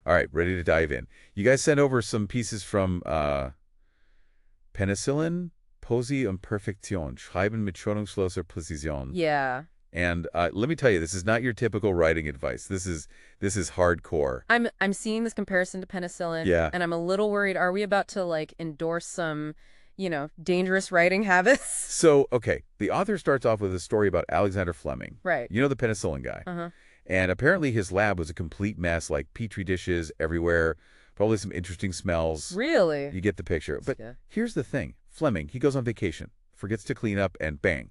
All right, ready to dive in. You guys sent over some pieces from Penicillin, Poesie und Perfektion, Schreiben mit schonungsloser Präzision. Yeah. And let me tell you, this is not your typical writing advice. This is hardcore. I'm seeing this comparison to penicillin, Yeah. and I'm a little worried. Are we about to, like, endorse some, dangerous writing habits? So, okay, the author starts off with a story about Alexander Fleming. Right. You know, the penicillin guy. Uh-huh. And apparently his lab was a complete mess, like petri dishes everywhere, probably some interesting smells. Really? You get the picture. But Yeah. here's the thing. Fleming, he goes on vacation, forgets to clean up, and bang,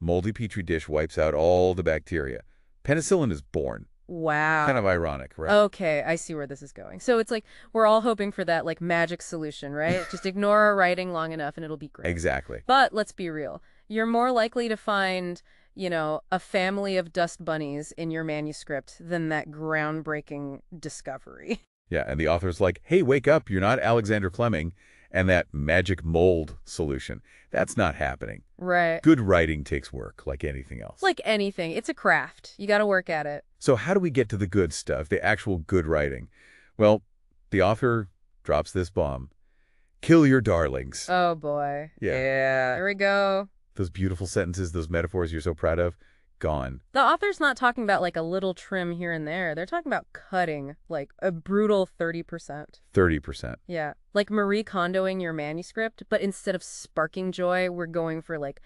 moldy petri dish wipes out all the bacteria. Penicillin is born. Wow. Kind of ironic, right? Okay, I see where this is going. So it's like we're all hoping for that, like, magic solution, right? Just ignore our writing long enough and it'll be great. Exactly. But let's be real. You're more likely to find, a family of dust bunnies in your manuscript than that groundbreaking discovery. Yeah, and the author's like, hey, wake up, you're not Alexander Fleming, and that magic mold solution. That's not happening. Right. Good writing takes work, like anything else. Like anything. It's a craft. You got to work at it. So how do we get to the good stuff, the actual good writing? Well, the author drops this bomb. Kill your darlings. Oh, boy. Yeah. Here we go. Those beautiful sentences, those metaphors you're so proud of, gone. The author's not talking about, like, a little trim here and there. They're talking about cutting, like, a brutal 30%. 30%. Yeah. Like Marie Kondoing your manuscript, but instead of sparking joy, we're going for, like,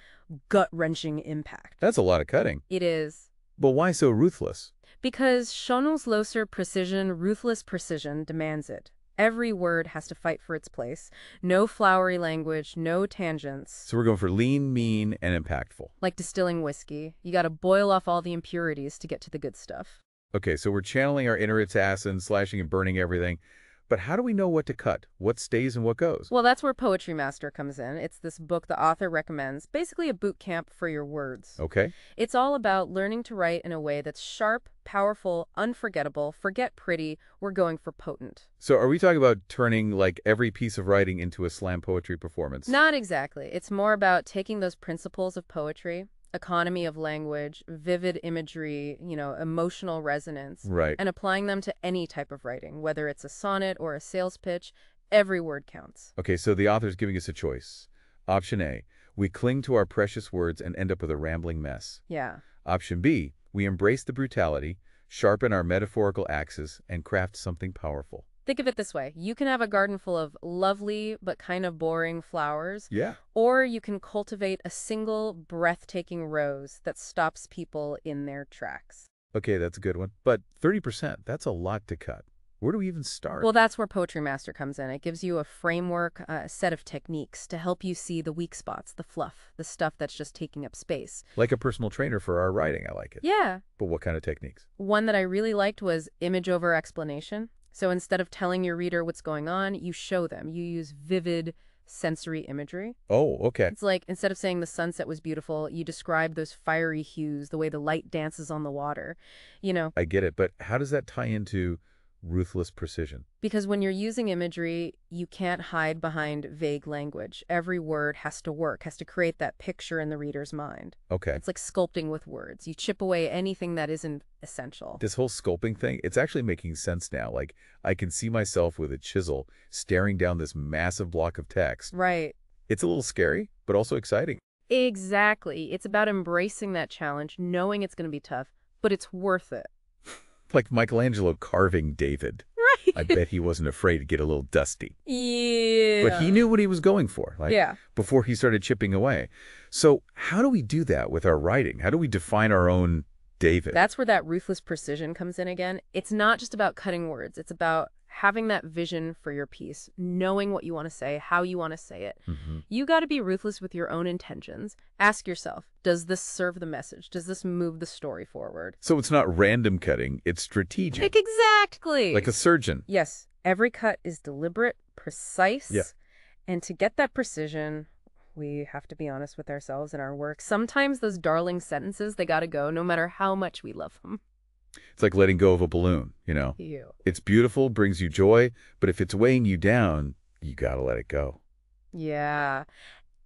gut-wrenching impact. That's a lot of cutting. It is. But why so ruthless? Because schonungsloser precision, ruthless precision, demands it. Every word has to fight for its place. No flowery language, no tangents. So we're going for lean, mean, and impactful. Like distilling whiskey. You got to boil off all the impurities to get to the good stuff. Okay, so we're channeling our inner assassin, slashing and burning everything. But how do we know what to cut? What stays and what goes? Well, that's where Poetry Master comes in. It's this book the author recommends, basically a boot camp for your words. Okay. It's all about learning to write in a way that's sharp, powerful, unforgettable, forget pretty. We're going for potent. So are we talking about turning, like, every piece of writing into a slam poetry performance? Not exactly. It's more about taking those principles of poetry, economy of language, vivid imagery, emotional resonance, Right. and applying them to any type of writing, whether it's a sonnet or a sales pitch. Every word counts. Okay, so the author's giving us a choice. Option A, we cling to our precious words and end up with a rambling mess. Yeah. Option B, we embrace the brutality, sharpen our metaphorical axes, and craft something powerful. Think of it this way. You can have a garden full of lovely but kind of boring flowers. Yeah. Or you can cultivate a single breathtaking rose that stops people in their tracks. Okay, that's a good one. But 30%, that's a lot to cut. Where do we even start? Well, that's where Poetry Master comes in. It gives you a framework, a set of techniques to help you see the weak spots, the fluff, the stuff that's just taking up space. Like a personal trainer for our writing, I like it. Yeah. But what kind of techniques? One that I really liked was image over explanation. So instead of telling your reader what's going on, you show them. You use vivid sensory imagery. Oh, okay. It's like instead of saying the sunset was beautiful, you describe those fiery hues, the way the light dances on the water. I get it, but how does that tie into ruthless precision? Because when you're using imagery, you can't hide behind vague language. Every word has to work, has to create that picture in the reader's mind. Okay. It's like sculpting with words. You chip away anything that isn't essential. This whole sculpting thing, it's actually making sense now. Like, I can see myself with a chisel staring down this massive block of text. Right. It's a little scary, but also exciting. Exactly. It's about embracing that challenge, knowing it's going to be tough, but it's worth it. Like Michelangelo carving David. Right. I bet he wasn't afraid to get a little dusty. Yeah. But he knew what he was going for, before he started chipping away. So how do we do that with our writing? How do we define our own David? That's where that ruthless precision comes in again. It's not just about cutting words. It's about having that vision for your piece, knowing what you want to say, how you want to say it. Mm-hmm. You got to be ruthless with your own intentions. Ask yourself, does this serve the message? Does this move the story forward? So it's not random cutting, it's strategic. Exactly. Like a surgeon. Yes. Every cut is deliberate, precise. Yeah. And to get that precision, we have to be honest with ourselves in our work. Sometimes those darling sentences, they got to go no matter how much we love them. It's like letting go of a balloon, Ew. It's beautiful, brings you joy, but if it's weighing you down, you gotta let it go. Yeah.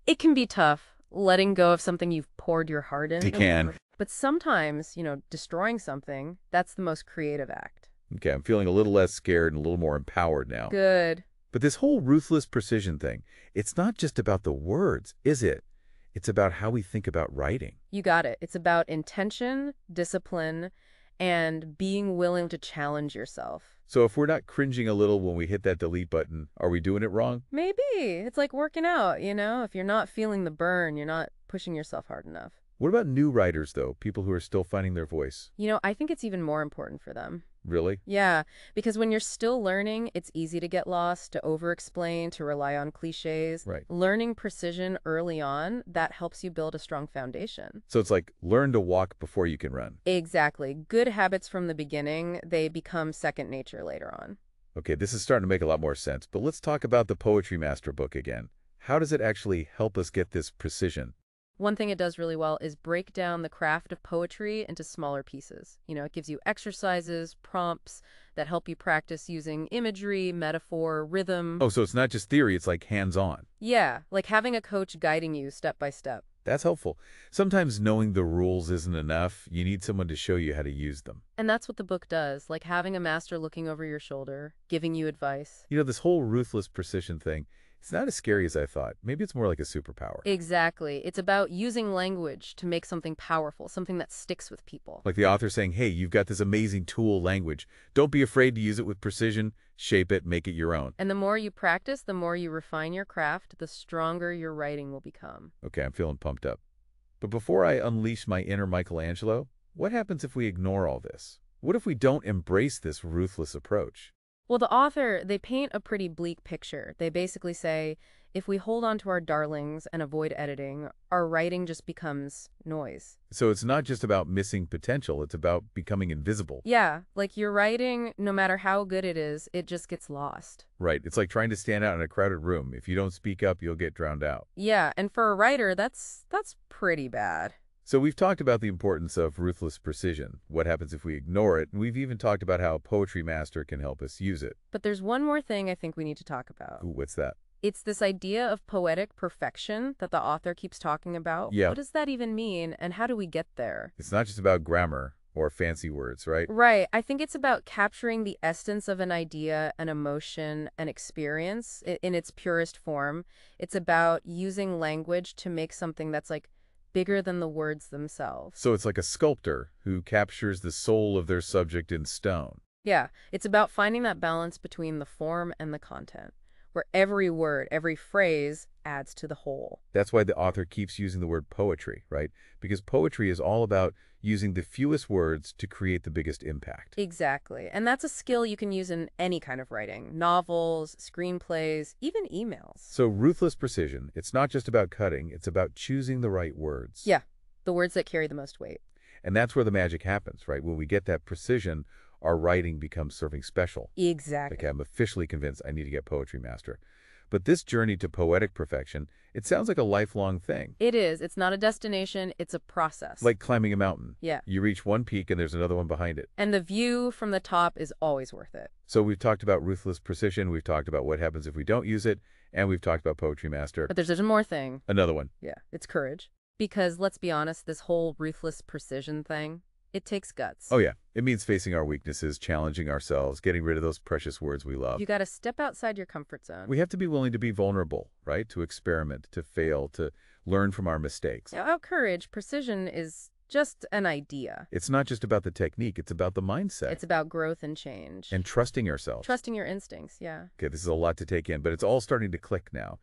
It can be tough, letting go of something you've poured your heart in. It can. But sometimes, destroying something, that's the most creative act. Okay, I'm feeling a little less scared and a little more empowered now. Good. But this whole ruthless precision thing, it's not just about the words, is it? It's about how we think about writing. You got it. It's about intention, discipline, and being willing to challenge yourself. So if we're not cringing a little when we hit that delete button, are we doing it wrong? Maybe. It's like working out, If you're not feeling the burn, you're not pushing yourself hard enough. What about new writers, though? People who are still finding their voice? I think it's even more important for them. Really? Yeah, because when you're still learning, it's easy to get lost, to over-explain, to rely on cliches. Right. Learning precision early on, that helps you build a strong foundation. So it's like learn to walk before you can run. Exactly. Good habits from the beginning, they become second nature later on. Okay, this is starting to make a lot more sense, but let's talk about the Poetry Master book again. How does it actually help us get this precision? One thing it does really well is break down the craft of poetry into smaller pieces. It gives you exercises, prompts that help you practice using imagery, metaphor, rhythm. Oh, so it's not just theory, it's like hands-on. Yeah, like having a coach guiding you step by step. That's helpful. Sometimes knowing the rules isn't enough. You need someone to show you how to use them. And that's what the book does, like having a master looking over your shoulder, giving you advice. This whole ruthless precision thing, it's not as scary as I thought. Maybe it's more like a superpower. Exactly. It's about using language to make something powerful, something that sticks with people. Like the author saying, hey, you've got this amazing tool, language. Don't be afraid to use it with precision. Shape it, make it your own. And the more you practice, the more you refine your craft, the stronger your writing will become. Okay, I'm feeling pumped up. But before I unleash my inner Michelangelo, what happens if we ignore all this? What if we don't embrace this ruthless approach? Well, the author, they paint a pretty bleak picture. They basically say, if we hold on to our darlings and avoid editing, our writing just becomes noise. So it's not just about missing potential, it's about becoming invisible. Yeah, like your writing, no matter how good it is, it just gets lost. Right, it's like trying to stand out in a crowded room. If you don't speak up, you'll get drowned out. Yeah, and for a writer, that's pretty bad. So we've talked about the importance of ruthless precision, what happens if we ignore it, and we've even talked about how a poetry master can help us use it. But there's one more thing I think we need to talk about. Ooh, what's that? It's this idea of poetic perfection that the author keeps talking about. Yeah. What does that even mean, and how do we get there? It's not just about grammar or fancy words, right? Right. I think it's about capturing the essence of an idea, an emotion, an experience in its purest form. It's about using language to make something that's like bigger than the words themselves. So it's like a sculptor who captures the soul of their subject in stone. Yeah, it's about finding that balance between the form and the content, where every word, every phrase adds to the whole. That's why the author keeps using the word poetry, right? Because poetry is all about using the fewest words to create the biggest impact. Exactly. And that's a skill you can use in any kind of writing. Novels, screenplays, even emails. So ruthless precision, it's not just about cutting, it's about choosing the right words. Yeah, the words that carry the most weight. And that's where the magic happens, right? When we get that precision, our writing becomes something special. Exactly. Okay, I'm officially convinced I need to get Poetry Master. But this journey to poetic perfection, it sounds like a lifelong thing. It is. It's not a destination. It's a process. Like climbing a mountain. Yeah. You reach one peak and there's another one behind it. And the view from the top is always worth it. So we've talked about ruthless precision, we've talked about what happens if we don't use it, and we've talked about Poetry Master. But there's one more thing. Another one. Yeah, it's courage. Because let's be honest, this whole ruthless precision thing, it takes guts. Oh yeah, it means facing our weaknesses, challenging ourselves, getting rid of those precious words we love. You got to step outside your comfort zone. We have to be willing to be vulnerable, right? To experiment, to fail, to learn from our mistakes. Without courage, precision is just an idea. It's not just about the technique, it's about the mindset. It's about growth and change. And trusting ourselves. Trusting your instincts, yeah. Okay, this is a lot to take in, but it's all starting to click now.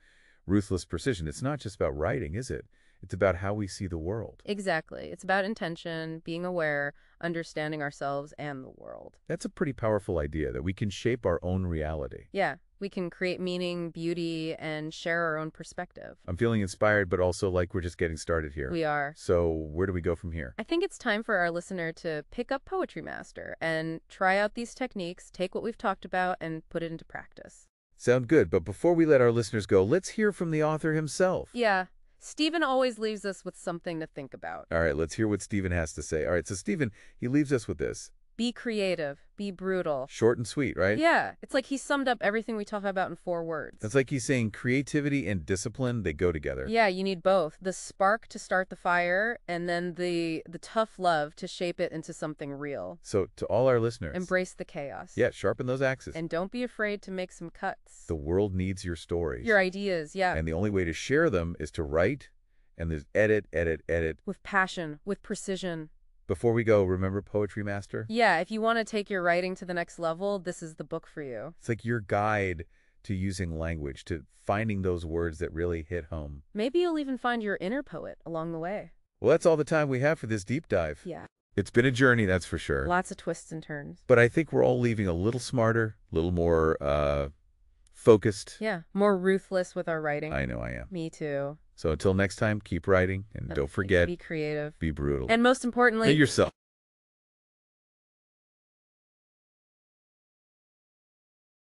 Ruthless precision, it's not just about writing, is it? It's about how we see the world. Exactly. It's about intention, being aware, understanding ourselves and the world. That's a pretty powerful idea, that we can shape our own reality. Yeah, we can create meaning, beauty, and share our own perspective. I'm feeling inspired, but also like we're just getting started here. We are. So where do we go from here? I think it's time for our listener to pick up Poetry Master and try out these techniques, take what we've talked about, and put it into practice. Sound good, but before we let our listeners go, let's hear from the author himself. Yeah. Stephen always leaves us with something to think about. All right, let's hear what Stephen has to say. All right, so Stephen, he leaves us with this. Be creative. Be brutal. Short and sweet, right? Yeah, it's like he summed up everything we talk about in 4 words. It's like he's saying creativity and discipline, they go together. Yeah, you need both. The spark to start the fire, and then the tough love to shape it into something real. So to all our listeners, Embrace the chaos. yeah, sharpen those axes. And don't be afraid to make some cuts. The world needs your stories. Your ideas, yeah. And the only way to share them is to write, and there's edit. With passion, with precision. Before we go, remember Poetry Master? Yeah, if you want to take your writing to the next level, this is the book for you. It's like your guide to using language, to finding those words that really hit home. Maybe you'll even find your inner poet along the way. Well, that's all the time we have for this deep dive. Yeah. It's been a journey, that's for sure. Lots of twists and turns. But I think we're all leaving a little smarter, a little more focused. Yeah, more ruthless with our writing. I know I am. Me too. So until next time, keep writing, and don't forget, Be creative. be brutal. And most importantly, Be yourself.